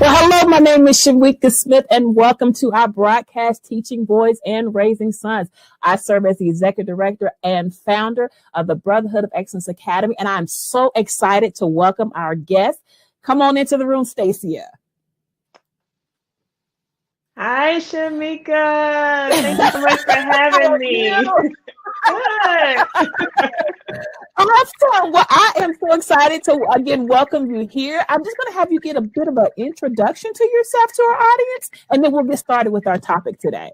Well, hello, my name is Shamika Smith, and welcome to our broadcast, Teaching Boys and Raising Sons. I serve as the executive director and founder of the Brotherhood of Excellence Academy, and I'm so excited to welcome our guest. Come on into the room, Stacia. Hi, Shamika. Thank you so much for having me. Good. Awesome. Well, I am so excited to again welcome you here. I'm just going to have you get a bit of an introduction to yourself to our audience, and then we'll get started with our topic today.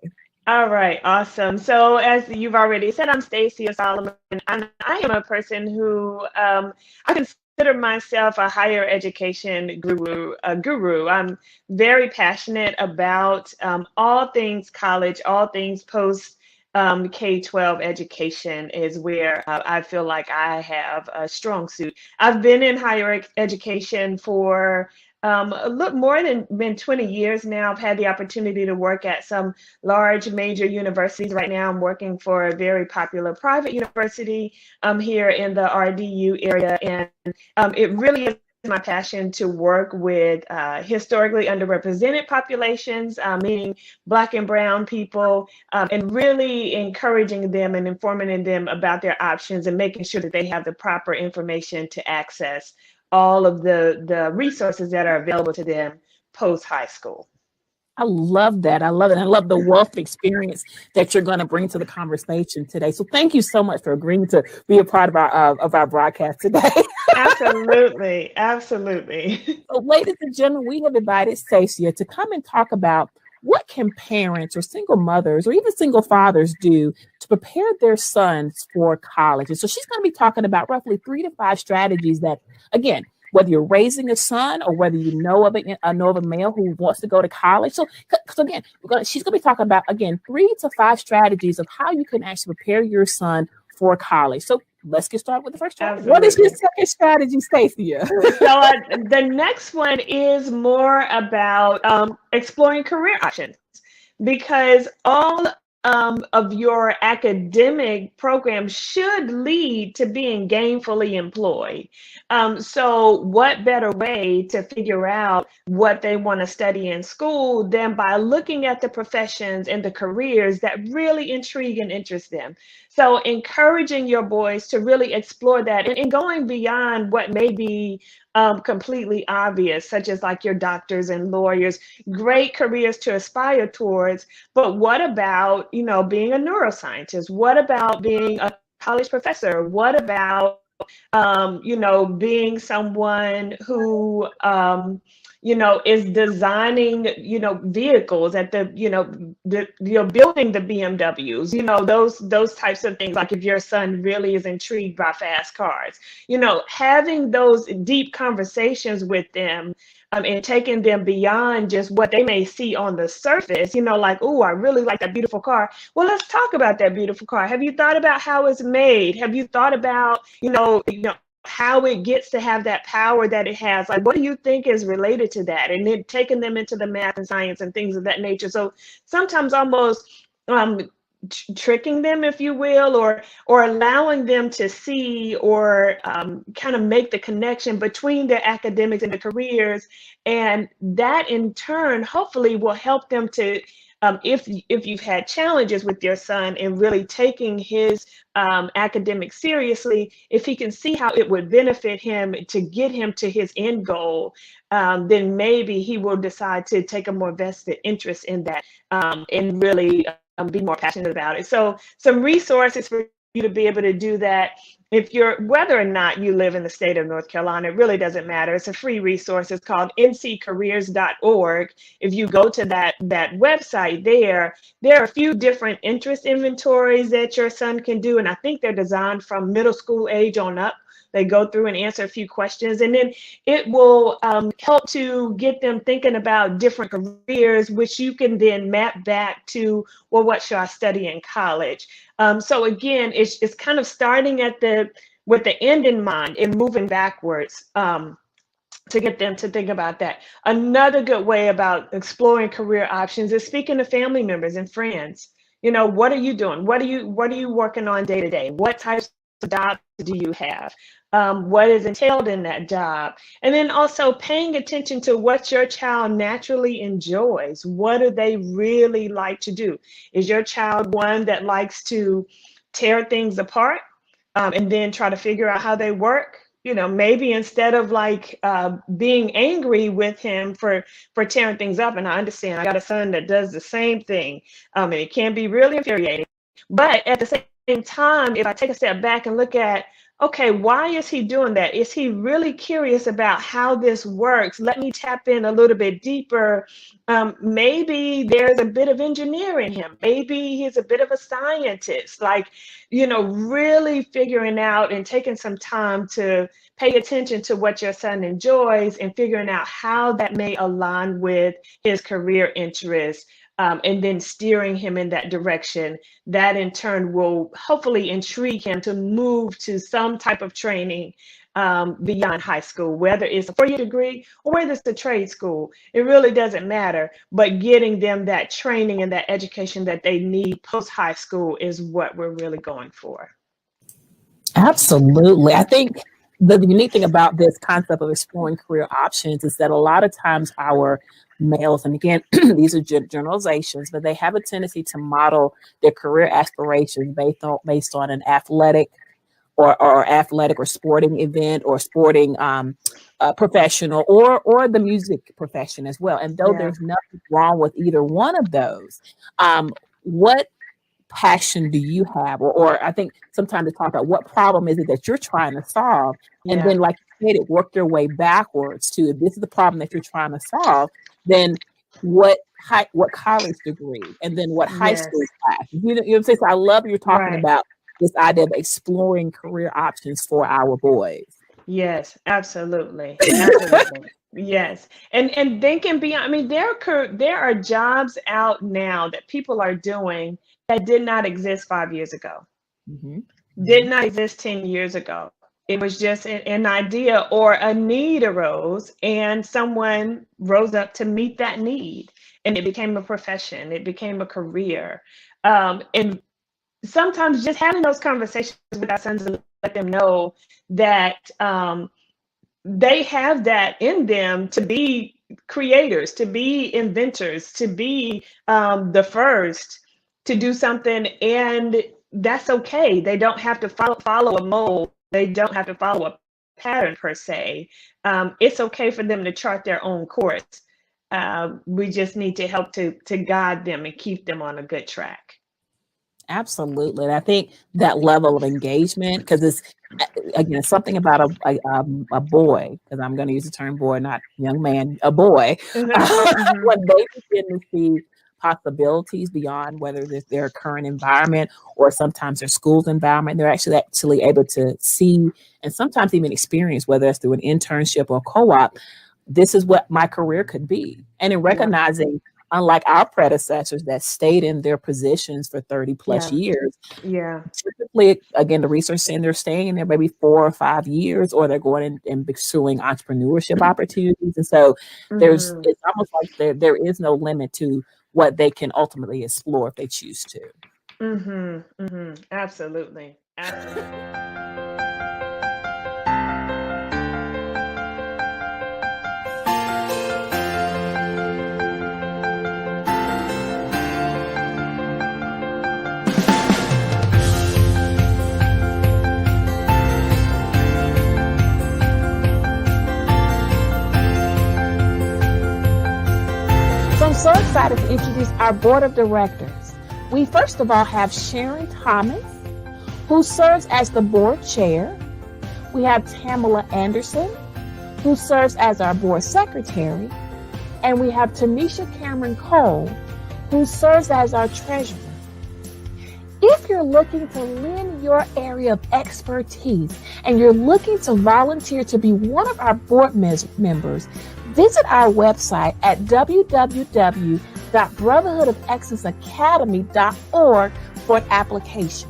All right, awesome. So as you've already said, I'm Stacia Solomon, and I am a person who I consider myself a higher education guru. I'm very passionate about all things college, all things post K-12 education is where I feel like I have a strong suit. I've been in higher education for a little more than been 20 years now. I've had the opportunity to work at some large major universities. Right now, I'm working for a very popular private university here in the RDU area, and it really is my passion to work with historically underrepresented populations, meaning Black and Brown people, and really encouraging them and informing them about their options and making sure that they have the proper information to access all of the resources that are available to them post high school. I love that. I love it. I love the wealth of experience that you're going to bring to the conversation today. So thank you so much for agreeing to be a part of our broadcast today. Absolutely. Absolutely. So, ladies and gentlemen, we have invited Stacia to come and talk about what can parents or single mothers or even single fathers do to prepare their sons for college. And so she's going to be talking about roughly 3 to 5 strategies that, again, whether you're raising a son or whether you know of a male who wants to go to college. So again, she's going to be talking about, again, 3 to 5 strategies of how you can actually prepare your son for college. So let's get started with the first strategy. Absolutely. What is your second strategy, Stacia? So the next one is more about exploring career options, because all of your academic program should lead to being gainfully employed. So what better way to figure out what they want to study in school than by looking at the professions and the careers that really intrigue and interest them. So encouraging your boys to really explore that and going beyond what may be completely obvious, such as like your doctors and lawyers, great careers to aspire towards. But what about, being a neuroscientist? What about being a college professor? What about, being someone who, is designing, vehicles at building the BMWs, those types of things. Like if your son really is intrigued by fast cars, having those deep conversations with them and taking them beyond just what they may see on the surface, like, oh, I really like that beautiful car. Well, let's talk about that beautiful car. Have you thought about how it's made? Have you thought about, how it gets to have that power that it has? Like, what do you think is related to that? And then taking them into the math and science and things of that nature. So sometimes almost tricking them, if you will, or allowing them to see or kind of make the connection between their academics and the careers. And that in turn, hopefully will help them to, if you've had challenges with your son and really taking his academics seriously, if he can see how it would benefit him to get him to his end goal, then maybe he will decide to take a more vested interest in that and really be more passionate about it. So some resources for you to be able to do that. Whether or not you live in the state of North Carolina, it really doesn't matter. It's a free resource. It's called nccareers.org. If you go to that website there are a few different interest inventories that your son can do. And I think they're designed from middle school age on up. They go through and answer a few questions, and then it will help to get them thinking about different careers, which you can then map back to, well, what should I study in college? So again, it's kind of starting with the end in mind and moving backwards to get them to think about that. Another good way about exploring career options is speaking to family members and friends. What are you doing? What are you working on day to day? What types jobs do you have? What is entailed in that job? And then also paying attention to what your child naturally enjoys. What do they really like to do? Is your child one that likes to tear things apart and then try to figure out how they work? You know, maybe instead of like being angry with him for tearing things up, and I understand, I got a son that does the same thing, and it can be really infuriating. But at the same time, if I take a step back and look at, okay, why is he doing that? Is he really curious about how this works? Let me tap in a little bit deeper. Maybe there's a bit of engineer in him. Maybe he's a bit of a scientist. Like, you know, really figuring out and taking some time to pay attention to what your son enjoys and figuring out how that may align with his career interests. And then steering him in that direction, that in turn will hopefully intrigue him to move to some type of training beyond high school, whether it's a 4-year degree or whether it's a trade school. It really doesn't matter, but getting them that training and that education that they need post high school is what we're really going for. Absolutely. I think the unique thing about this concept of exploring career options is that a lot of times our males, and again, these are generalizations, but they have a tendency to model their career aspirations based on an athletic or sporting event or sporting professional or the music profession as well. And though there's nothing wrong with either one of those, what passion do you have? Or I think sometimes to talk about what problem is it that you're trying to solve, and then like you said, work your way backwards to, if this is the problem that you're trying to solve, then what college degree, and then what high school class. You know what I'm saying? So I love you're talking about this idea of exploring career options for our boys. Yes, absolutely. Absolutely. Yes. And they can be, I mean, there are jobs out now that people are doing that did not exist 5 years ago, did not exist 10 years ago. It was just an idea or a need arose and someone rose up to meet that need, and it became a profession, it became a career. And sometimes just having those conversations with our sons and let them know that they have that in them to be creators, to be inventors, to be the first to do something, and that's okay. They don't have to follow a mold. They don't have to follow a pattern per se. It's okay for them to chart their own course. We just need to help to guide them and keep them on a good track. Absolutely. And I think that level of engagement, because it's, again, something about a boy, because I'm going to use the term boy, not young man, a boy, when they begin to see possibilities beyond whether it's their current environment or sometimes their school's environment, they're actually able to see and sometimes even experience, whether it's through an internship or co-op, this is what my career could be. And in recognizing, unlike our predecessors that stayed in their positions for 30 plus years, typically, again, the research saying they're staying in there maybe 4 or 5 years, or they're going in and pursuing entrepreneurship opportunities. And so it's almost like there is no limit to what they can ultimately explore if they choose to. Absolutely. I'm so excited to introduce our board of directors. We first of all have Sharon Thomas, who serves as the board chair. We have Tamala Anderson, who serves as our board secretary. And we have Tanisha Cameron Cole, who serves as our treasurer. If you're looking to lend your area of expertise and you're looking to volunteer to be one of our board members, visit our website at www.brotherhoodofexcellenceacademy.org for an application.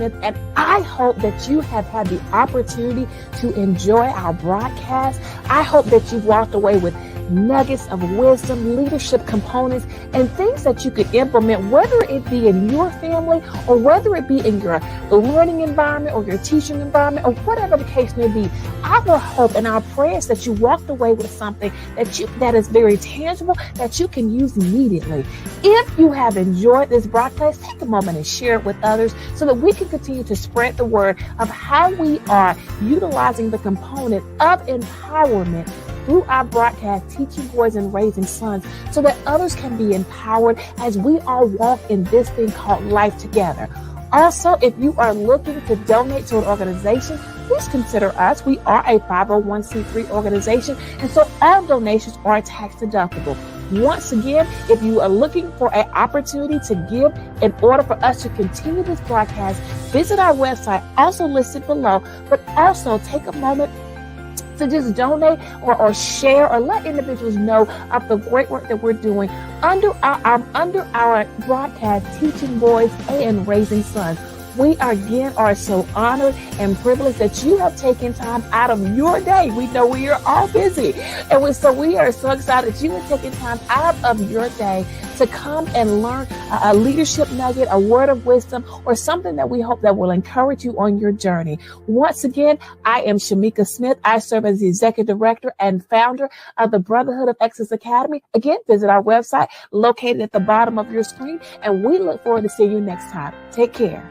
Smith, and I hope that you have had the opportunity to enjoy our broadcast. I hope that you walked away with nuggets of wisdom, leadership components, and things that you could implement, whether it be in your family or whether it be in your learning environment or your teaching environment or whatever the case may be. Our hope and our prayer is that you walked away with something that is very tangible that you can use immediately. If you have enjoyed this broadcast, take a moment and share it with others so that we can continue to spread the word of how we are utilizing the component of empowerment through our broadcast, Teaching Boys and Raising Sons, so that others can be empowered as we all walk in this thing called life together. Also, if you are looking to donate to an organization, please consider us. We are a 501c3 organization, and so all donations are tax deductible. Once again, if you are looking for an opportunity to give in order for us to continue this broadcast, visit our website, also listed below, but also take a moment to just donate or share or let individuals know of the great work that we're doing under our broadcast, Teaching Boys and Raising Sons. We are so honored and privileged that you have taken time out of your day. We know we are all busy. And we are so excited that you have taken time out of your day to come and learn a leadership nugget, a word of wisdom, or something that we hope that will encourage you on your journey. Once again, I am Shamika Smith. I serve as the Executive Director and founder of the Brotherhood of Excellence Academy. Again, visit our website located at the bottom of your screen, and we look forward to seeing you next time. Take care.